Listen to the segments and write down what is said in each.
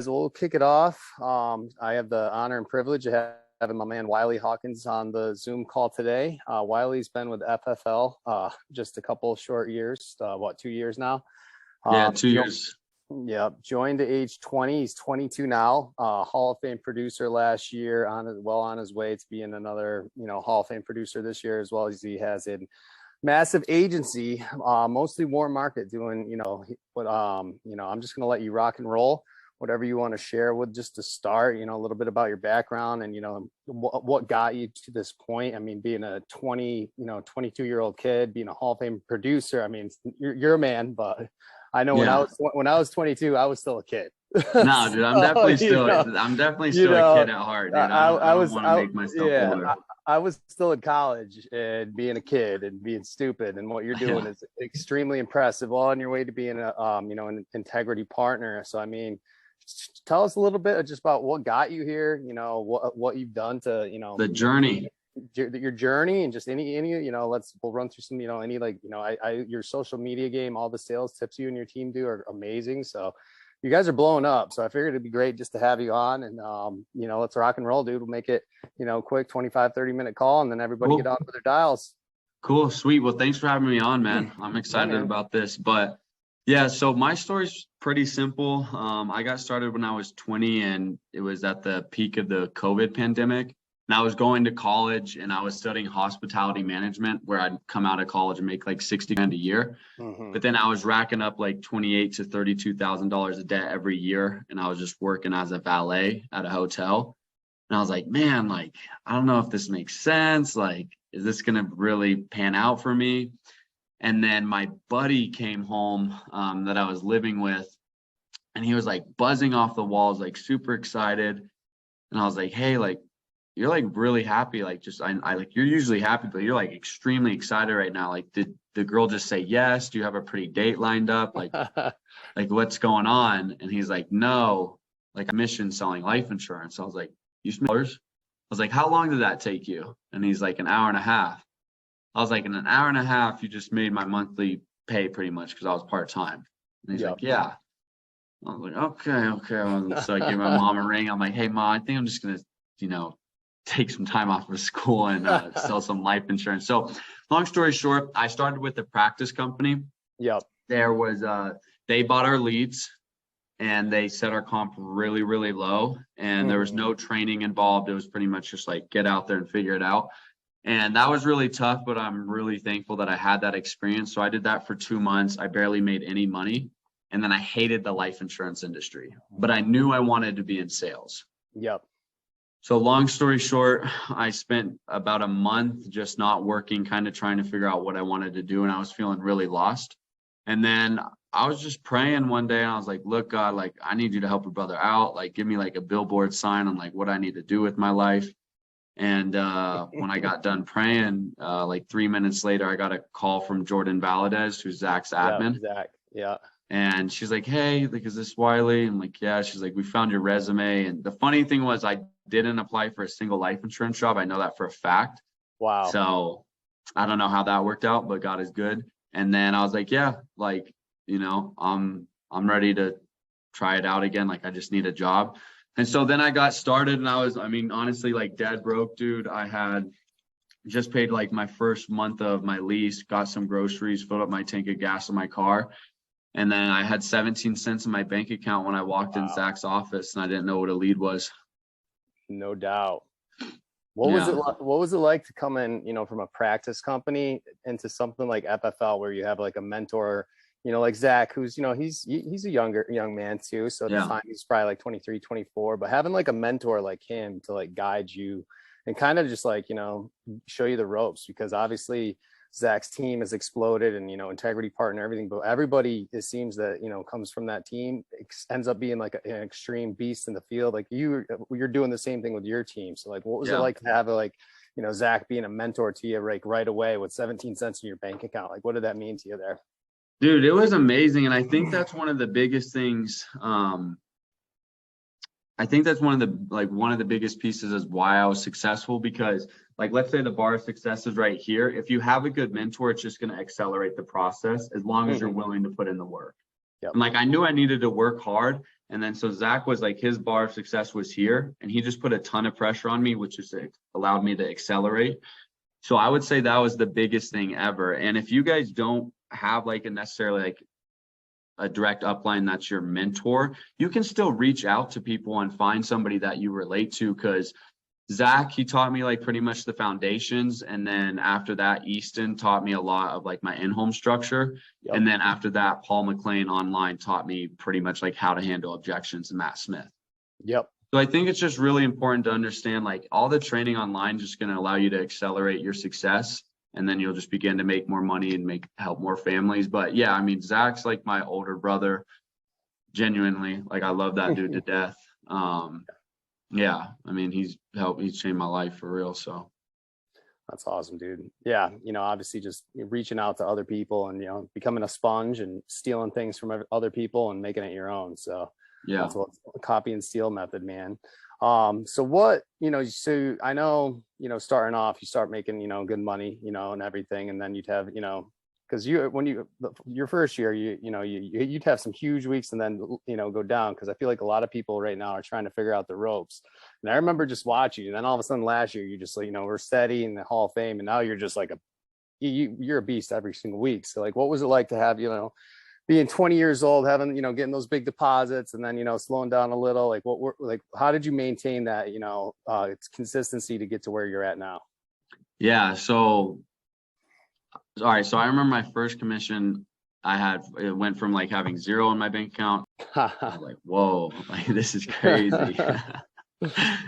guys. We'll kick it off. I have the honor and privilege of having my man Wylie Hawkins on the Zoom call today. Wylie's been with FFL just a couple of short years, 2 years now? Yeah, 2 years. Yeah, joined at age 20. He's 22 now. Hall of Fame producer last year, on his way to being another, Hall of Fame producer this year, as well as he has a massive agency, mostly warm market doing, I'm just going to let you rock and roll, whatever you want to share with just to start, a little bit about your background and, what got you to this point. I mean, being a 22-year-old kid, being a Hall of Fame producer, I mean, you're a man, but I know when I was 22, I was still a kid. No, dude, I'm definitely still a kid at heart, dude. I don't want to make myself older. I was still in college and being a kid and being stupid, and what you're doing is extremely impressive. All on your way to being an integrity partner. So, I mean, tell us a little bit just about what got you here. What you've done to the journey, your journey, and just any we'll run through some your social media game. All the sales tips you and your team do are amazing. So you guys are blowing up. So I figured it'd be great just to have you on and, let's rock and roll, dude. We'll make it, quick 25, 30-minute call and then everybody get on with their dials. Cool. Sweet. Well, thanks for having me on, man. I'm excited about this, but yeah, so my story's pretty simple. I got started when I was 20 and it was at the peak of the COVID pandemic. And I was going to college and I was studying hospitality management, where I'd come out of college and make like 60 grand a year. Mm-hmm. But then I was racking up like $28,000 to $32,000 of debt every year. And I was just working as a valet at a hotel. And I was like, man, I don't know if this makes sense. Is this going to really pan out for me? And then my buddy came home that I was living with, and he was like buzzing off the walls, like super excited. And I was like, hey, you're really happy. You're usually happy, but you're extremely excited right now. Did the girl just say yes? Do you have a pretty date lined up? What's going on? And he's like, no, commission selling life insurance. I was like, you smell dollars? I was like, how long did that take you? And he's like, an hour and a half. I was like, in an hour and a half, you just made my monthly pay pretty much, because I was part-time. And he's like, yeah. I was like, okay. So I give my mom a ring. I'm like, hey, Mom, I think I'm just going to, take some time off of school and sell some life insurance. So long story short, I started with a practice company. Yep. There was, they bought our leads and they set our comp really, really low. And there was no training involved. It was pretty much just get out there and figure it out. And that was really tough, but I'm really thankful that I had that experience. So I did that for 2 months. I barely made any money. And then I hated the life insurance industry, but I knew I wanted to be in sales. Yep. So long story short, I spent about a month just not working, kind of trying to figure out what I wanted to do. And I was feeling really lost. And then I was just praying one day and I was like, look, God, I need you to help a brother out. Give me a billboard sign on what I need to do with my life. And when I got done praying, 3 minutes later, I got a call from Jordan Valadez, who's Zach's admin. Yeah, Zach. Yeah. And she's like, hey, is this Wylie? I'm like, yeah. She's like, we found your resume. And the funny thing was I didn't apply for a single life insurance job. I know that for a fact. Wow. So I don't know how that worked out, but God is good. And then I was like, yeah, I'm ready to try it out again. I just need a job. And so then I got started and honestly, dead broke, dude. I had just paid my first month of my lease, got some groceries, filled up my tank of gas in my car. And then I had 17 cents in my bank account when I walked in Zach's office, and I didn't know what a lead was. No doubt. What was it like to come in, from a practice company into something like FFL, where you have a mentor, like Zach, who's, he's a young man too. So at the time he's probably 23, 24, but having a mentor like him to guide you and kind of just show you the ropes, because obviously Zach's team has exploded and, integrity partner, everything, but everybody, it seems that, comes from that team, ends up being an extreme beast in the field. You're doing the same thing with your team. So what was it like to have Zach being a mentor to you right away with 17 cents in your bank account? What did that mean to you there? Dude, it was amazing. And I think that's one of the biggest things. I think that's one of the biggest pieces is why I was successful, because let's say the bar of success is right here. If you have a good mentor, it's just going to accelerate the process as long as you're willing to put in the work. Yep. And like I knew I needed to work hard. And then so Zach was like, his bar of success was here, and he just put a ton of pressure on me, which just allowed me to accelerate. So I would say that was the biggest thing ever. And if you guys don't have like a necessarily like a direct upline that's your mentor, you can still reach out to people and find somebody that you relate to. Because Zach, he taught me like pretty much the foundations. And then after that, Easton taught me a lot of like my in-home structure. Yep. And then after that, Paul McLean online taught me pretty much like how to handle objections, and Matt Smith. Yep. So I think it's just really important to understand like all the training online is just going to allow you to accelerate your success. And then you'll just begin to make more money and help more families. But yeah, I mean, Zach's like my older brother, genuinely. Like I love that dude to death. Yeah, I mean, he's changed my life for real. So that's awesome, dude. Yeah, obviously just reaching out to other people and becoming a sponge and stealing things from other people and making it your own. So yeah, that's what copy and steal method, man. So what, so I know, starting off, you start making, good money, and everything. And then you'd have, because your first year, you'd have some huge weeks and then, go down. Because I feel like a lot of people right now are trying to figure out the ropes. And I remember just watching, and then all of a sudden last year, you just like, we're steady in the Hall of Fame. And now you're just like you're a beast every single week. So like, what was it like to have, being 20 years old, having, getting those big deposits and then, slowing down a little, how did you maintain that, it's consistency to get to where you're at now? Yeah. So, all right. So I remember my first commission it went from like having zero in my bank account. I was like, whoa, like this is crazy.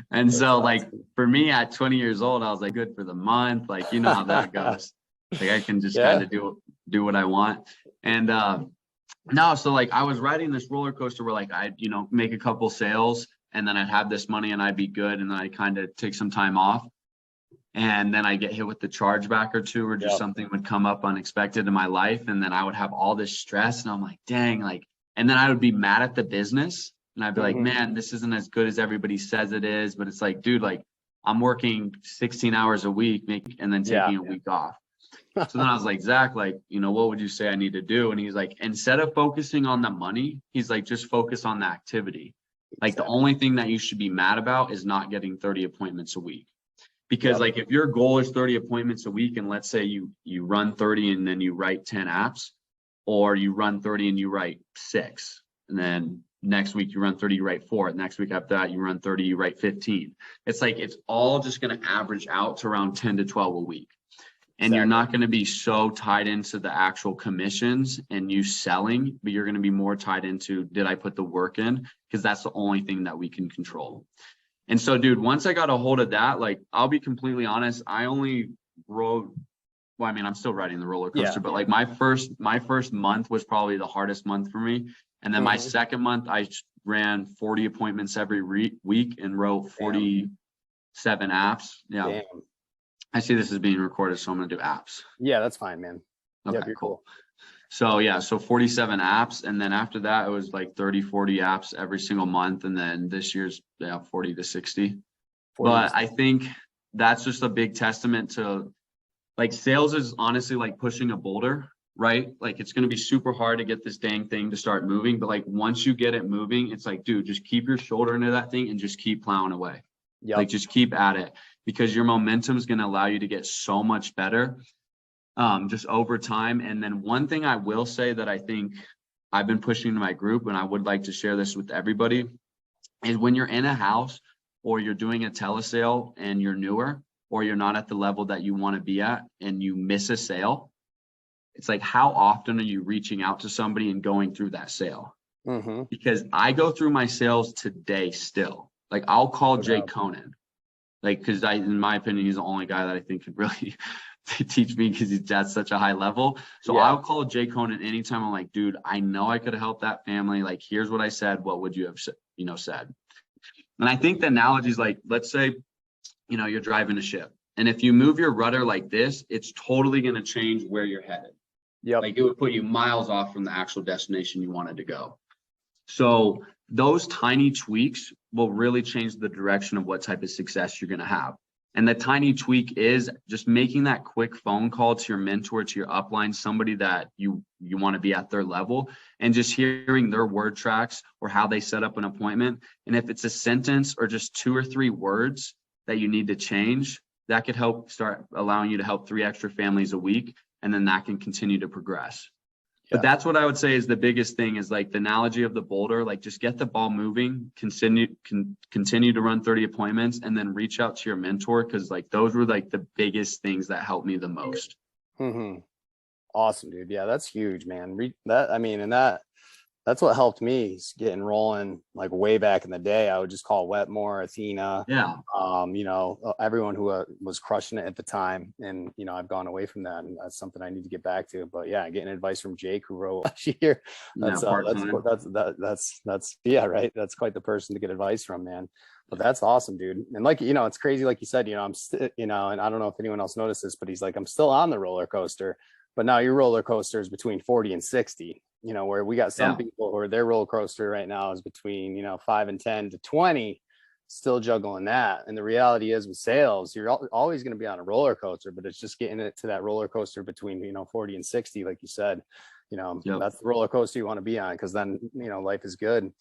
And so like for me at 20 years old, I was like, good for the month. Like, you know how that goes. Like I can just kind of do what I want. And, no, so like I was riding this roller coaster where like I'd, make a couple sales and then I'd have this money and I'd be good. And then I'd kind of take some time off. And then I get hit with the chargeback or two, or just something would come up unexpected in my life. And then I would have all this stress and I'm like, dang, like, and then I would be mad at the business and I'd be like, man, this isn't as good as everybody says it is. But it's like, dude, like I'm working 16 hours a week and then taking a week off. So then I was like, Zach, like, what would you say I need to do? And he's like, instead of focusing on the money, he's like, just focus on the activity. Like the only thing that you should be mad about is not getting 30 appointments a week. Because like if your goal is 30 appointments a week, and let's say you run 30 and then you write 10 apps, or you run 30 and you write 6, and then next week you run 30, you write 4, next week after that you run 30, you write 15. It's like it's all just going to average out to around 10 to 12 a week. And you're not going to be so tied into the actual commissions and you selling, but you're going to be more tied into, did I put the work in? Because that's the only thing that we can control. And so, dude, once I got a hold of that, like, I'll be completely honest, I only rode, well, I mean, I'm still riding the roller coaster, but like my first month was probably the hardest month for me. And then my second month, I ran 40 appointments every week and wrote 47 apps. Yeah. Damn. I see this is being recorded, so I'm going to do apps. Yeah, that's fine, man. Okay, cool. So yeah, so 47 apps. And then after that, it was like 30, 40 apps every single month. And then this year's 40 to 60. But I think that's just a big testament to like sales is honestly like pushing a boulder, right? Like it's going to be super hard to get this dang thing to start moving. But like once you get it moving, it's like, dude, just keep your shoulder into that thing and just keep plowing away. Like just keep at it, because your momentum is going to allow you to get so much better just over time. And then one thing I will say that I think I've been pushing to my group, and I would like to share this with everybody, is when you're in a house or you're doing a telesale and you're newer, or you're not at the level that you want to be at and you miss a sale, it's like, how often are you reaching out to somebody and going through that sale? Because I go through my sales today still. Like I'll call Jay Conan, like, because in my opinion, he's the only guy that I think could really teach me, because he's at such a high level. So I'll call Jay Conan anytime. I'm like, dude, I know I could have helped that family. Like, here's what I said. What would you have said? And I think the analogy is like, let's say, you're driving a ship, and if you move your rudder like this, it's totally going to change where you're headed. Like it would put you miles off from the actual destination you wanted to go. So those tiny tweaks will really change the direction of what type of success you're going to have. And the tiny tweak is just making that quick phone call to your mentor, to your upline, somebody that you want to be at their level, and just hearing their word tracks or how they set up an appointment. And if it's a sentence or just 2 or 3 words that you need to change, that could help start allowing you to help 3 extra families a week. And then that can continue to progress. But that's what I would say is the biggest thing, is like the analogy of the boulder, like just get the ball moving, continue to run 30 appointments, and then reach out to your mentor. Cause like those were like the biggest things that helped me the most. Mm-hmm. Awesome, dude. Yeah, that's huge, man. That's what helped me getting rolling. Like way back in the day, I would just call Wetmore, Athena, everyone who was crushing it at the time. And, I've gone away from that, and that's something I need to get back to. But yeah, getting advice from Jake, who wrote last year, that's yeah, right. That's quite the person to get advice from, man. But that's awesome, dude. And like, it's crazy. Like you said, I'm and I don't know if anyone else noticed this, but he's like, I'm still on the roller coaster, but now your roller coaster is between 40 and 60. Where we got some people who are, their roller coaster right now is between, 5 and 10 to 20, still juggling that. And the reality is with sales, you're always going to be on a roller coaster, but it's just getting it to that roller coaster between, 40 and 60, like you said. That's the roller coaster you want to be on, because then, life is good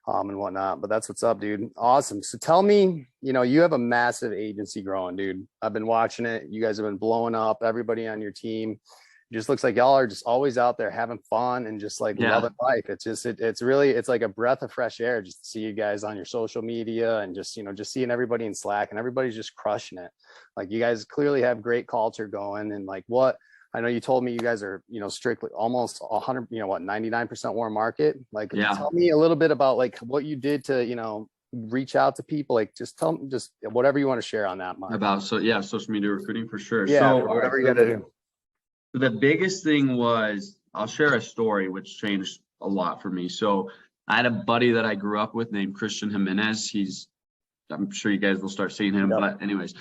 and whatnot. But that's what's up, dude. Awesome. So tell me, you have a massive agency growing, dude. I've been watching it. You guys have been blowing up. Everybody on your team. It just looks like y'all are just always out there having fun and just like loving life. It's just, it's really, it's like a breath of fresh air just to see you guys on your social media, and just, just seeing everybody in Slack, and everybody's just crushing it. Like you guys clearly have great culture going. And like I know you told me you guys are, strictly almost 100, 99% warm market. Like, tell me a little bit about like what you did to, reach out to people. Like just whatever you want to share on that, Mark. About, social media recruiting for sure. Yeah, so whatever you got to do. The biggest thing was, I'll share a story which changed a lot for me. So I had a buddy that I grew up with named Christian Jimenez. I'm sure you guys will start seeing him, but anyways,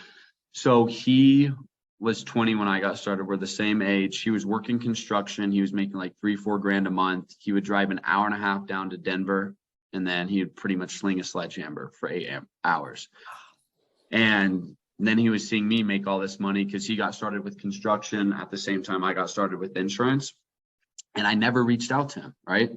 so he was 20 when I got started. We're the same age. He was working construction. He was making like $3-4 grand a month. He would drive an hour and a half down to Denver, and then he would pretty much sling a sledgehammer for 8 hours. And then he was seeing me make all this money because he got started with construction at the same time I got started with insurance. And I never reached out to him, right?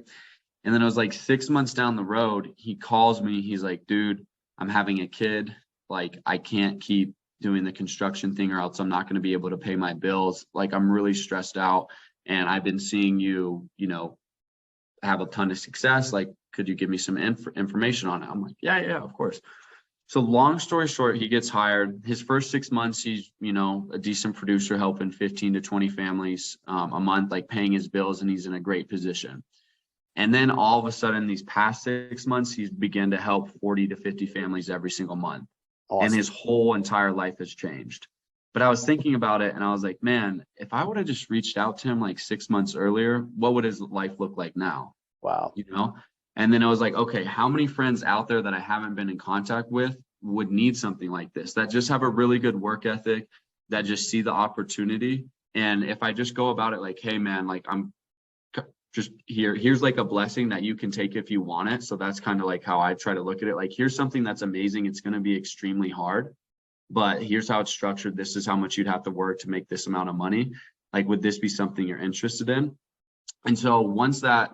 And then it was like 6 months down the road, he calls me. He's like, dude, I'm having a kid. Like, I can't keep doing the construction thing, or else I'm not going to be able to pay my bills. Like, I'm really stressed out, and I've been seeing you, have a ton of success. Like, could you give me some information on it? I'm like, yeah, of course. So long story short, he gets hired. His first 6 months, he's, a decent producer, helping 15 to 20 families a month, like paying his bills, and he's in a great position. And then all of a sudden, these past 6 months, he's began to help 40 to 50 families every single month. Awesome. And his whole entire life has changed. But I was thinking about it, and I was like, man, if I would have just reached out to him like 6 months earlier, what would his life look like now? Wow. And then I was like, okay, how many friends out there that I haven't been in contact with would need something like this, that just have a really good work ethic, that just see the opportunity? And if I just go about it like, hey man, like I'm just here's like a blessing that you can take if you want it. So that's kind of like how I try to look at it. Like, here's something that's amazing. It's going to be extremely hard, but here's how it's structured. This is how much you'd have to work to make this amount of money. Like, would this be something you're interested in? And so once I,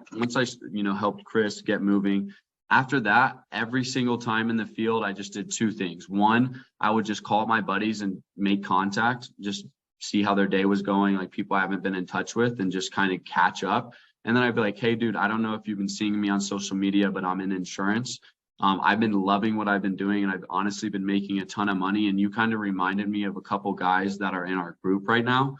helped Chris get moving, after that, every single time in the field, I just did 2 things. One, I would just call my buddies and make contact, just see how their day was going, like people I haven't been in touch with, and just kind of catch up. And then I'd be like, hey, dude, I don't know if you've been seeing me on social media, but I'm in insurance. I've been loving what I've been doing, and I've honestly been making a ton of money. And you kind of reminded me of a couple guys that are in our group right now.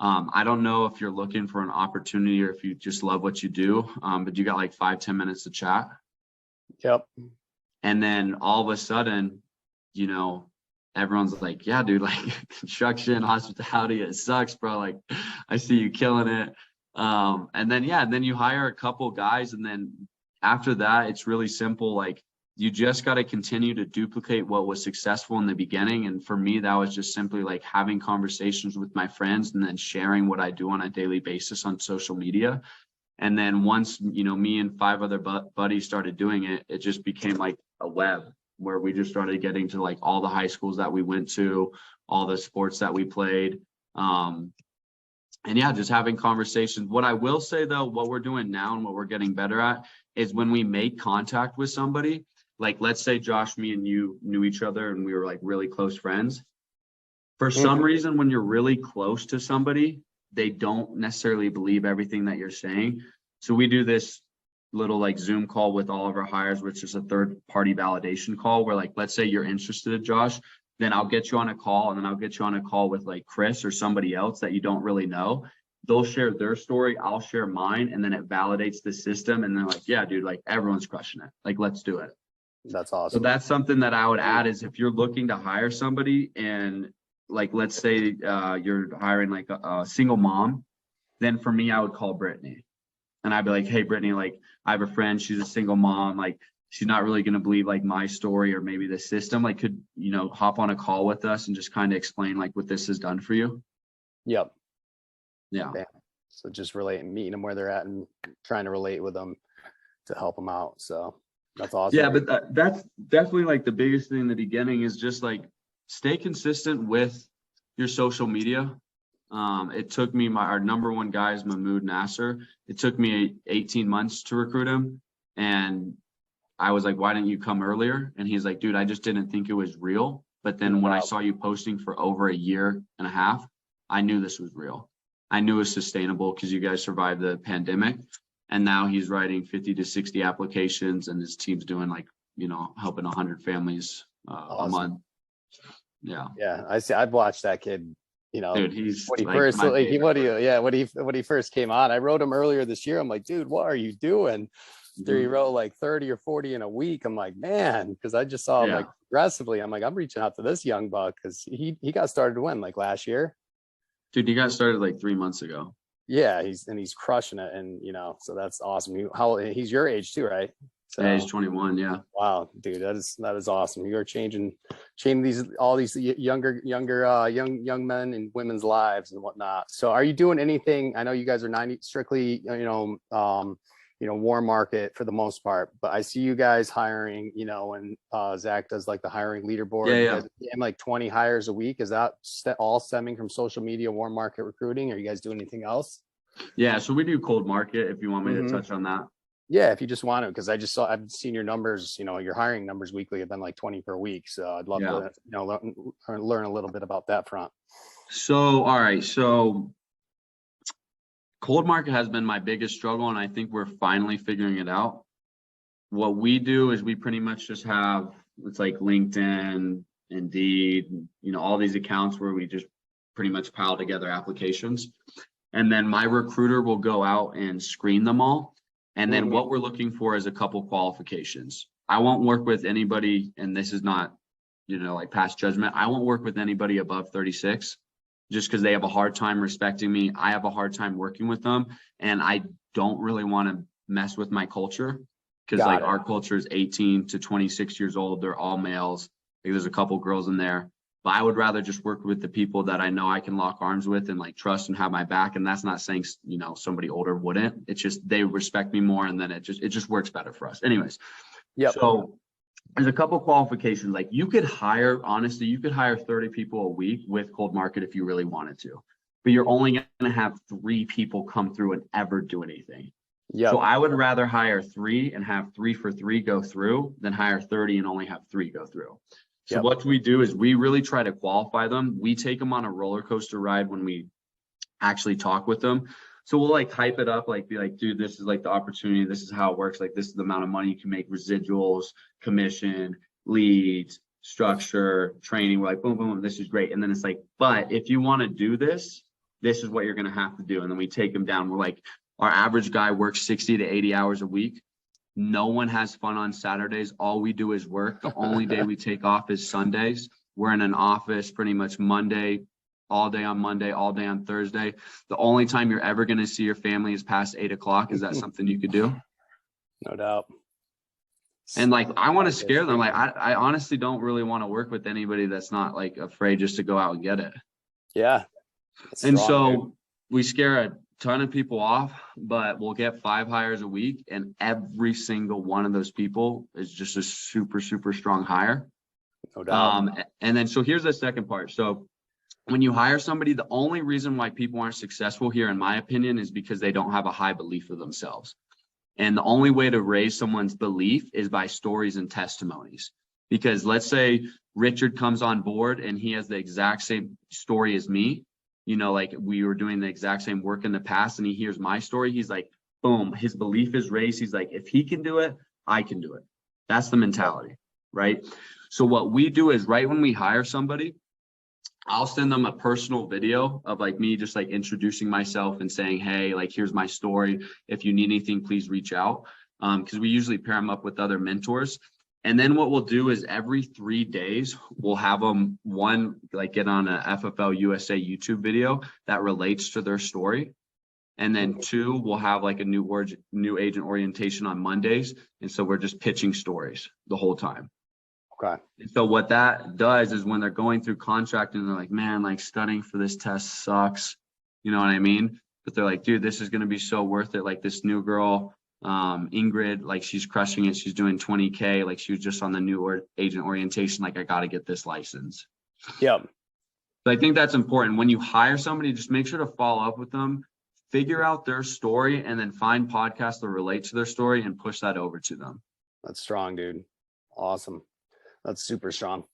I don't know if you're looking for an opportunity or if you just love what you do, but you got like 5-10 minutes to chat. Yep. And then all of a sudden, everyone's like, yeah, dude, like construction, hospitality, it sucks, bro. Like, I see you killing it. And then you hire a couple guys. And then after that, it's really simple. Like, you just got to continue to duplicate what was successful in the beginning. And for me, that was just simply like having conversations with my friends and then sharing what I do on a daily basis on social media. And then once, me and 5 other buddies started doing it, it just became like a web. where we just started getting to like all the high schools that we went to, all the sports that we played. And yeah, just having conversations. What I will say though, what we're doing now and what we're getting better at is when we make contact with somebody, like let's say Josh, me and you knew each other and we were like really close friends. For some reason, when you're really close to somebody, they don't necessarily believe everything that you're saying. So we do this little like Zoom call with all of our hires, which is a third party validation call where like, let's say you're interested, Josh, then I'll get you on a call, and then I'll get you on a call with like Chris or somebody else that you don't really know. They'll share their story, I'll share mine, and then it validates the system. And they're like, yeah, dude, like everyone's crushing it. Like, let's do it. That's awesome. So that's something that I would add is if you're looking to hire somebody and like, let's say you're hiring like a single mom, then for me, I would call Brittany. And I'd be like, hey, Brittany, like I have a friend, she's a single mom. Like, she's not really going to believe like my story or maybe the system. Like, could, you know, hop on a call with us and just kind of explain like what this has done for you? Yep. Yeah. So just meeting them where they're at and trying to relate with them to help them out. So that's awesome. Yeah, but that's definitely like the biggest thing in the beginning is just like stay consistent with your social media. It took me, our number one guy is Mahmoud Nasser. It took me 18 months to recruit him. And I was like, why didn't you come earlier? And he's like, dude, I just didn't think it was real. But then when I saw you posting for over a year and a half, I knew this was real. I knew it was sustainable because you guys survived the pandemic. And now he's writing 50 to 60 applications and his team's doing like, you know, helping 100 families a month. Yeah. Yeah. I see. I've watched that kid, you know, dude, he's when he like first, when he first came on, I wrote him earlier this year. I'm like, dude, what are you doing? He wrote like 30 or 40 in a week. I'm like, man, because I just saw him like progressively. I'm like, I'm reaching out to this young buck because he got started when, like last year. Dude, he got started like 3 months ago. Yeah, he's crushing it, and you know, so that's awesome. He's your age too, right? So, yeah, he's 21. Yeah. Wow, dude, that is awesome. You are changing all these young men and women's lives and whatnot. So, are you doing anything? I know you guys are strictly, warm market for the most part, but I see you guys hiring, you know, and Zach does like the hiring leaderboard. Yeah. And like 20 hires a week. Is that all stemming from social media, warm market recruiting? Are you guys doing anything else? Yeah, so we do cold market if you want me to touch on that. Yeah, if you just want to, because I've seen your numbers, you know, your hiring numbers weekly have been like 20 per week. So I'd love to, you know, learn a little bit about that front. So, all right. So cold market has been my biggest struggle, and I think we're finally figuring it out. What we do is we pretty much just have, it's like LinkedIn, Indeed, you know, all these accounts where we just pretty much pile together applications. And then my recruiter will go out and screen them all. And then what we're looking for is a couple qualifications. I won't work with anybody, and this is not, you know, like past judgment. I won't work with anybody above 36. Just because they have a hard time respecting me. I have a hard time working with them. And I don't really want to mess with my culture because like our culture is 18 to 26 years old. They're all males. Like, there's a couple girls in there, but I would rather just work with the people that I know I can lock arms with and like trust and have my back. And that's not saying, you know, somebody older wouldn't. It's just they respect me more, and then it just works better for us. Anyways, so there's a couple qualifications. Like you could hire 30 people a week with cold market if you really wanted to, but you're only going to have 3 people come through and ever do anything. So I would rather hire 3 and have 3 for 3 go through than hire 30 and only have 3 go through. So what we do is we really try to qualify them. We take them on a roller coaster ride when we actually talk with them. So we'll like hype it up, like be like, dude, this is like the opportunity. This is how it works. Like this is the amount of money you can make, residuals, commission, leads, structure, training. We're like, boom, boom, this is great. And then it's like, but if you want to do this, this is what you're going to have to do. And then we take them down. We're like, our average guy works 60 to 80 hours a week. No one has fun on Saturdays. All we do is work. The only day we take off is Sundays. We're in an office pretty much Monday, all day on Monday, all day on Thursday. The only time you're ever going to see your family is past 8 o'clock. Is that something you could do? No doubt. And like, I want to scare them. Like, I honestly don't really want to work with anybody that's not like afraid just to go out and get it. Yeah. And so we scare a ton of people off, but we'll get 5 hires a week, and every single one of those people is just a super, super strong hire. No doubt. And then, so here's the second part. So when you hire somebody, the only reason why people aren't successful here, in my opinion, is because they don't have a high belief of themselves. And the only way to raise someone's belief is by stories and testimonies. Because let's say Richard comes on board and he has the exact same story as me, you know, like we were doing the exact same work in the past, and he hears my story. He's like, boom, his belief is raised. He's like, if he can do it, I can do it. That's the mentality, right? So what we do is, right when we hire somebody, I'll send them a personal video of like me just like introducing myself and saying, hey, like, here's my story. If you need anything, please reach out. Because we usually pair them up with other mentors. And then what we'll do is every 3 days, we'll have them get on a FFL USA YouTube video that relates to their story. And then 2, we'll have like a new agent orientation on Mondays. And so we're just pitching stories the whole time. Okay. And so what that does is when they're going through contracting, they're like, man, like studying for this test sucks. You know what I mean? But they're like, dude, this is going to be so worth it. Like this new girl, Ingrid, like she's crushing it. She's doing 20K. Like she was just on the new agent orientation. Like I got to get this license. Yep. So I think that's important. When you hire somebody, just make sure to follow up with them, figure out their story, and then find podcasts that relate to their story and push that over to them. That's strong, dude. Awesome. That's super strong.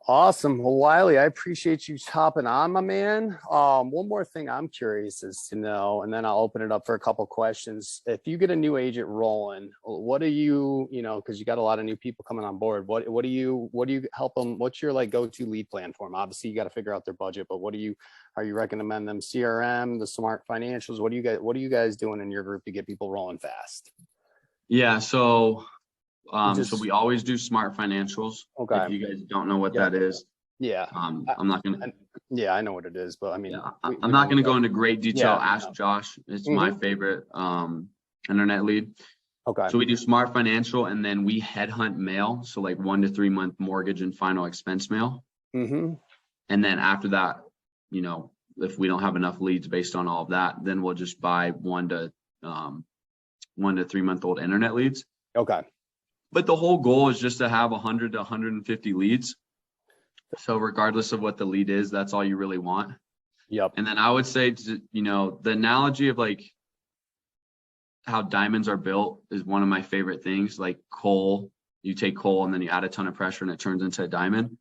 Awesome. Well, Wylie, I appreciate you hopping on, my man. One more thing I'm curious is to know, and then I'll open it up for a couple questions. If you get a new agent rolling, what do you because you got a lot of new people coming on board, what do you help them? What's your like go-to lead plan for them? Obviously you got to figure out their budget, but are you recommend them CRM, the smart financials? What do you guys doing in your group to get people rolling fast? Yeah. So we always do smart financials. Okay. If you guys don't know what that is. Yeah. I'm not going to. Yeah, I know what it is, but I mean, I'm not going to go into great detail. Yeah, Ask Josh. It's my favorite internet lead. Okay. So we do smart financial, and then we headhunt mail. So like 1 to 3 month mortgage and final expense mail. Mm-hmm. And then after that, if we don't have enough leads based on all of that, then we'll just buy 1 to 3 month old internet leads. Okay. But the whole goal is just to have 100 to 150 leads. So regardless of what the lead is, that's all you really want. Yep. And then I would say, the analogy of like how diamonds are built is one of my favorite things. Like coal, you take coal and then you add a ton of pressure and it turns into a diamond.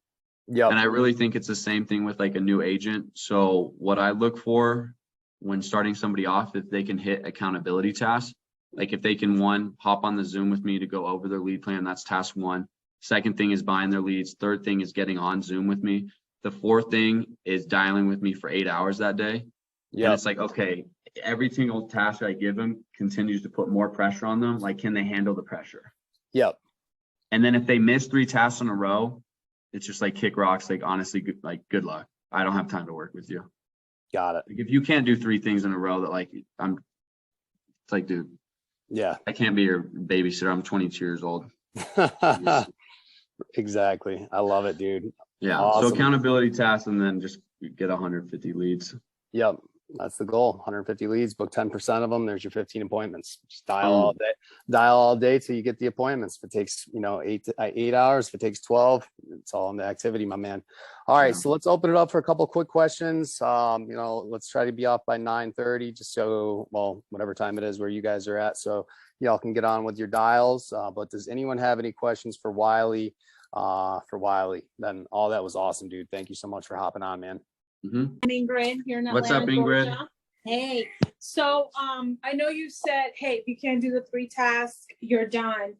Yep. And I really think it's the same thing with like a new agent. So what I look for when starting somebody off, if they can hit accountability tasks, like if they can, 1, hop on the Zoom with me to go over their lead plan, that's task 1. Second thing is buying their leads. Third thing is getting on Zoom with me. The fourth thing is dialing with me for 8 hours that day. Yeah. And it's like, okay, every single task I give them continues to put more pressure on them. Like, can they handle the pressure? Yep. And then if they miss 3 tasks in a row, it's just like kick rocks. Like, honestly, good luck. I don't have time to work with you. Got it. Like, if you can't do 3 things in a row that it's like, dude. Yeah. I can't be your babysitter. I'm 22 years old. Exactly. I love it, dude. Yeah. Awesome. So accountability tasks, and then just get 150 leads. Yep. That's the goal. 150 leads, book 10% of them. There's your 15 appointments. Just dial all day till you get the appointments. If it takes, 8 hours, if it takes 12, it's all in the activity, my man. All right. Yeah. So let's open it up for a couple of quick questions. Let's try to be off by 9:30, just so, whatever time it is where you guys are at. So y'all can get on with your dials. But does anyone have any questions for Wylie? Then all that was awesome, dude. Thank you so much for hopping on, man. Mm-hmm. Ingrid here in Atlanta. What's up, Ingrid? Georgia. Hey, so I know you said, hey, if you can't do the 3 tasks, you're done.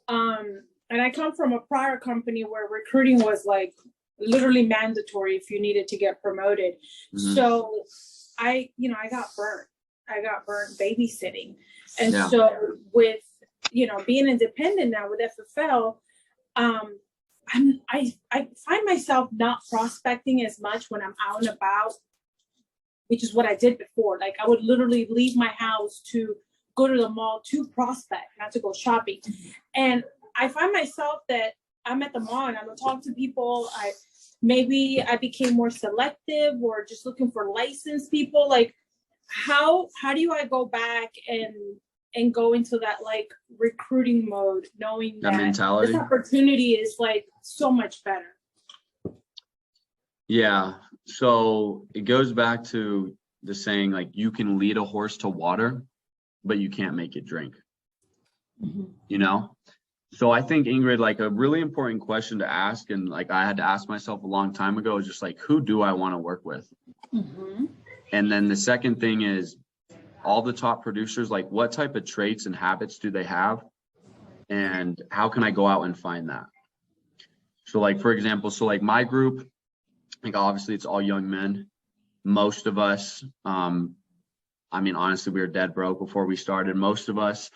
And I come from a prior company where recruiting was like literally mandatory if you needed to get promoted. Mm-hmm. So I got burnt. I got burnt babysitting. And so with being independent now with FFL, I find myself not prospecting as much when I'm out and about, which is what I did before. Like I would literally leave my house to go to the mall to prospect, not to go shopping. And I find myself that I'm at the mall and I'm gonna talk to people. I became more selective or just looking for licensed people. Like how do I go back and go into that like recruiting mode, knowing that mentality, this opportunity is like so much better? Yeah. So it goes back to the saying, like, you can lead a horse to water, but you can't make it drink. You know? So I think, Ingrid, like a really important question to ask, and like I had to ask myself a long time ago, is just like, who do I want to work with? And then the second thing is, all the top producers, like what type of traits and habits do they have? And how can I go out and find that? So like, for example, so like my group, like obviously it's all young men. Most of us, I mean, honestly, we were dead broke before we started. Most of us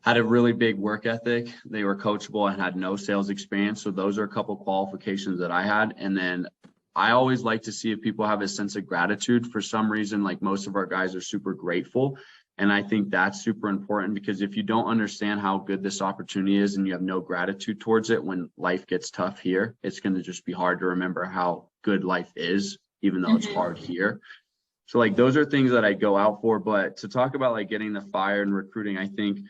had a really big work ethic. They were coachable and had no sales experience. So those are a couple qualifications that I had. And then I always like to see if people have a sense of gratitude. For some reason, like most of our guys are super grateful. And I think that's super important, because if you don't understand how good this opportunity is and you have no gratitude towards it, when life gets tough here, it's going to just be hard to remember how good life is, even though it's hard here. So like those are things that I go out for. But to talk about like getting the fire and recruiting, I think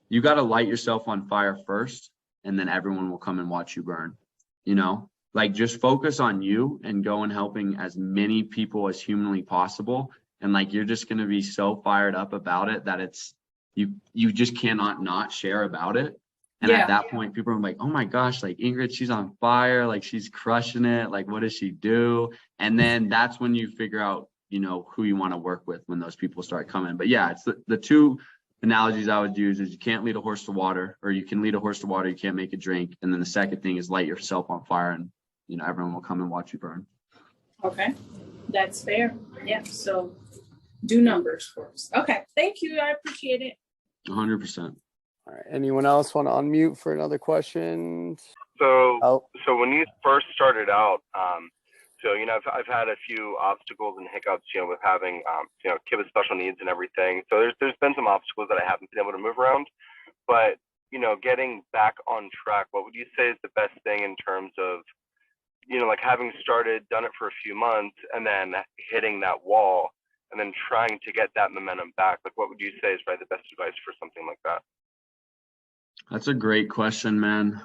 you got to light yourself on fire first, and then everyone will come and watch you burn. You know, like just focus on you and go and helping as many people as humanly possible. And like, you're just going to be so fired up about it that it's, you just cannot not share about it. And at that point, people are like, oh my gosh, like Ingrid, she's on fire. Like she's crushing it. Like, what does she do? And then that's when you figure out, you know, who you want to work with when those people start coming. But yeah, it's the two analogies I would use is you can't lead a horse to water, or you can lead a horse to water, you can't make it drink. And then the second thing is light yourself on fire, and you know, everyone will come and watch you burn. Okay, that's fair. Yeah, so do numbers first. Okay, thank you. I appreciate it. 100%. All right. Anyone else want to unmute for another question? So when you first started out, so, you know, I've had a few obstacles and hiccups, you know, with having, you know, kid with special needs and everything. So there's been some obstacles that I haven't been able to move around, but, you know, getting back on track, what would you say is the best thing in terms of, you know, like having done it for a few months and then hitting that wall and then trying to get that momentum back? Like, what would you say is probably the best advice for something like that? That's a great question, man.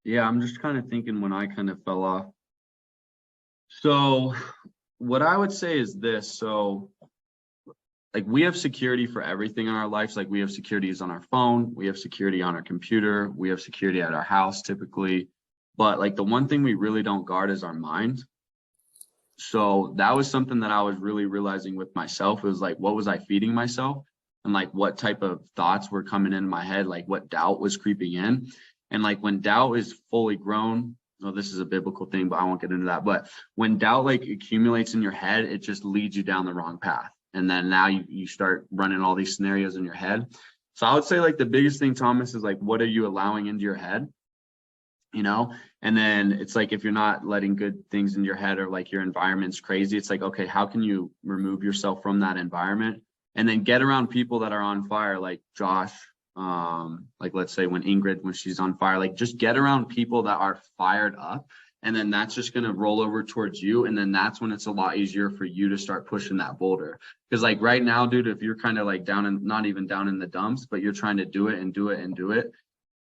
Yeah, I'm just kind of thinking when I kind of fell off. So what I would say is this. So like, we have security for everything in our lives. Like, we have securities on our phone, we have security on our computer, we have security at our house typically. But like, the one thing we really don't guard is our mind. So that was something that I was really realizing with myself. It was like, what was I feeding myself? And like, what type of thoughts were coming into my head? Like, what doubt was creeping in? And like, when doubt is fully grown, well, this is a biblical thing, but I won't get into that. But when doubt like accumulates in your head, it just leads you down the wrong path. And then now you start running all these scenarios in your head. So I would say like the biggest thing, Thomas, is like, what are you allowing into your head? You know, and then it's like, if you're not letting good things in your head, or like your environment's crazy, it's like, okay, how can you remove yourself from that environment? And then get around people that are on fire, like Josh. Like, let's say when she's on fire, like just get around people that are fired up, and then that's just going to roll over towards you. And then that's when it's a lot easier for you to start pushing that boulder. Because like right now, dude, if you're kind of like down and not even down in the dumps, but you're trying to do it and do it and do it,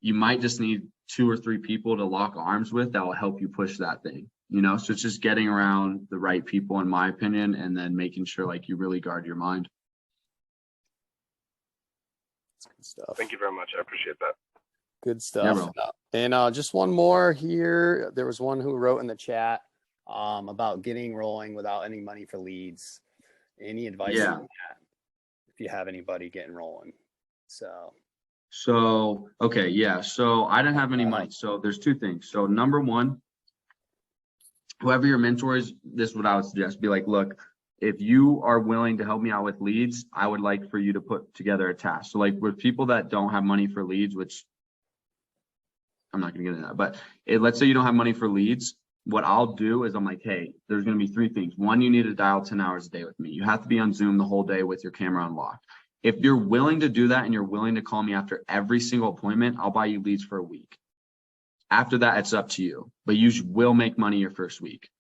you might just need 2 or 3 people to lock arms with that will help you push that thing, you know? So it's just getting around the right people, in my opinion, and then making sure like you really guard your mind. Good stuff. Thank you very much. I appreciate that. Good stuff. Yeah, and just one more here. There was one who wrote in the chat about getting rolling without any money for leads. Any advice on that, if you have anybody getting rolling? So okay, yeah. So I didn't have any money. So there's 2 things. So number 1, whoever your mentor is, this is what I would suggest. Be like, look, if you are willing to help me out with leads, I would like for you to put together a task. So like, with people that don't have money for leads, which I'm not going to get into that, but let's say you don't have money for leads, what I'll do is I'm like, hey, there's going to be 3 things. 1, you need to dial 10 hours a day with me. You have to be on Zoom the whole day with your camera unlocked. If you're willing to do that and you're willing to call me after every single appointment, I'll buy you leads for a week. After that, it's up to you, but you will make money your first week.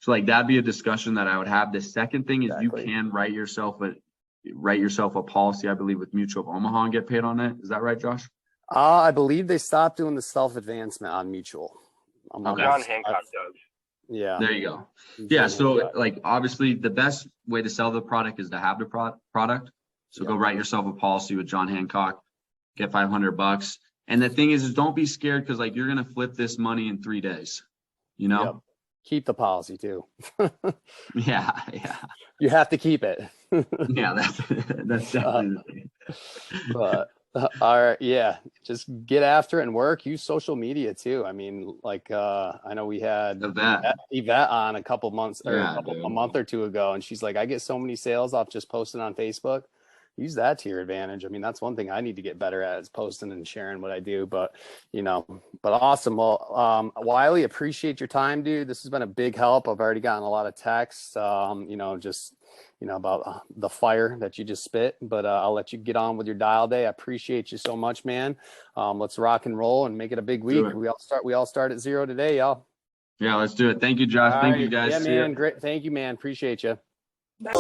So like that'd be a discussion that I would have. The second thing is Exactly. you can write yourself a policy, I believe, with Mutual of Omaha and get paid on it. Is that right, Josh? I believe they stopped doing the self-advancement on Mutual. Okay. John Hancock does. Yeah. There you go. Yeah. So like obviously the best way to sell the product is to have the product. So go write yourself a policy with John Hancock, get $500. And the thing is don't be scared because like you're gonna flip this money in 3 days. You know? Yep. Keep the policy too. Yeah. You have to keep it. Yeah, that's definitely the thing. But all right, yeah, just get after it and work. Use social media too. I mean, like I know we had Yvette on a couple months or a month or two ago, and she's like, I get so many sales off just posting on Facebook. Use that to your advantage. I mean, that's one thing I need to get better at is posting and sharing what I do. But but awesome. Well, Wylie, appreciate your time, dude. This has been a big help. I've already gotten a lot of texts, about the fire that you just spit, but I'll let you get on with your dial day. I appreciate you so much, man. Let's rock and roll and make it a big week. We all start at 0 today, y'all. Yeah, let's do it. Thank you, Josh. Thank you, guys. Yeah, man. Great. Thank you, man. Appreciate you. Bye.